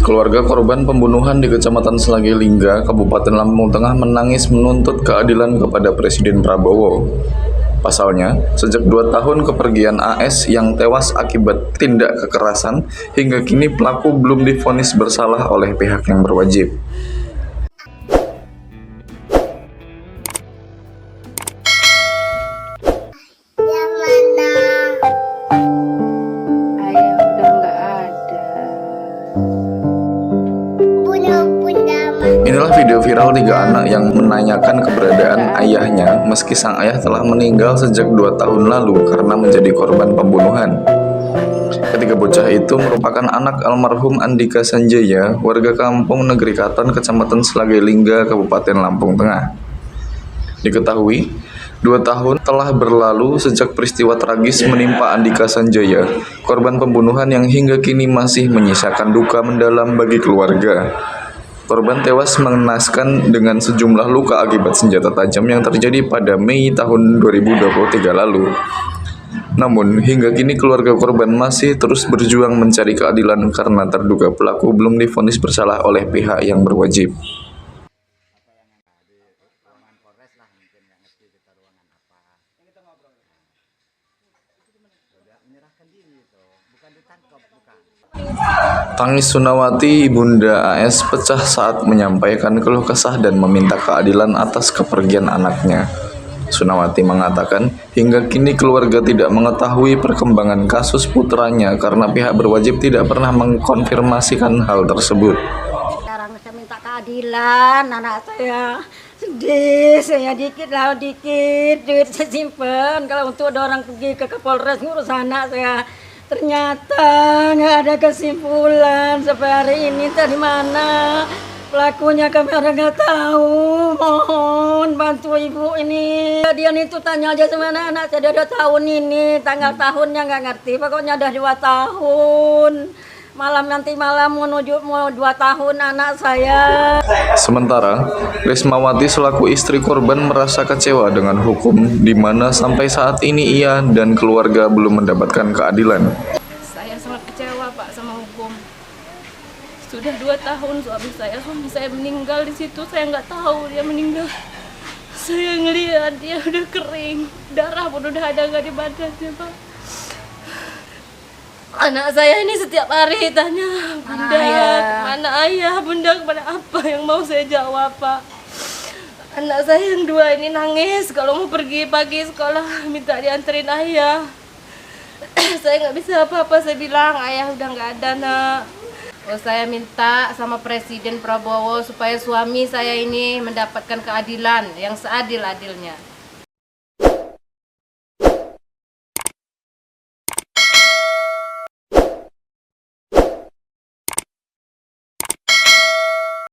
Keluarga korban pembunuhan di Kecamatan Slagilingga, Kabupaten Lampung Tengah menangis menuntut keadilan kepada Presiden Prabowo. Pasalnya, sejak 2 tahun kepergian AS yang tewas akibat tindak kekerasan, hingga kini pelaku belum divonis bersalah oleh pihak yang berwajib. Inilah video viral 3 anak yang menanyakan keberadaan ayahnya meski sang ayah telah meninggal sejak 2 tahun lalu karena menjadi korban pembunuhan. Ketiga bocah itu merupakan anak almarhum Andika Sanjaya, warga kampung Negeri Katon, Kecamatan Slagilingga, Kabupaten Lampung Tengah. Diketahui, 2 tahun telah berlalu sejak peristiwa tragis menimpa Andika Sanjaya, korban pembunuhan yang hingga kini masih menyisakan duka mendalam bagi keluarga. Korban tewas mengenaskan dengan sejumlah luka akibat senjata tajam yang terjadi pada Mei tahun 2023 lalu. Namun, hingga kini keluarga korban masih terus berjuang mencari keadilan karena terduga pelaku belum divonis bersalah oleh pihak yang berwajib. Tangis Sunawati, ibunda AS, pecah saat menyampaikan keluh kesah dan meminta keadilan atas kepergian anaknya. Sunawati mengatakan, hingga kini keluarga tidak mengetahui perkembangan kasus putranya karena pihak berwajib tidak pernah mengkonfirmasikan hal tersebut. Sekarang saya minta keadilan, anak saya sedih, saya dikit duit saya simpen. Kalau untuk ada orang pergi ke Kapolres ngurus anak saya, ternyata nggak ada kesimpulan sampai hari ini. Dari mana pelakunya kami orang nggak tahu. Mohon bantu ibu ini. Dia itu tanya aja sama anak saya, dia 2 tahun ini, tanggal tahunnya nggak ngerti. Pokoknya udah 2 tahun. Nanti malam mau 2 tahun anak saya. Sementara, Rismawati selaku istri korban merasa kecewa dengan hukum di mana sampai saat ini ia dan keluarga belum mendapatkan keadilan. Saya sangat kecewa Pak sama hukum. Sudah 2 tahun suami saya meninggal di situ, saya nggak tahu dia meninggal. Saya ngelihat dia udah kering, darah pun udah ada nggak di badannya Pak. Anak saya ini setiap hari tanya, Bunda, mana ayah, Bunda kepada apa, yang mau saya jawab Pak. Anak saya yang 2 ini nangis kalau mau pergi pagi sekolah minta dianterin ayah. Saya nggak bisa apa-apa, saya bilang ayah udah nggak ada nak. Saya minta sama Presiden Prabowo supaya suami saya ini mendapatkan keadilan yang seadil-adilnya.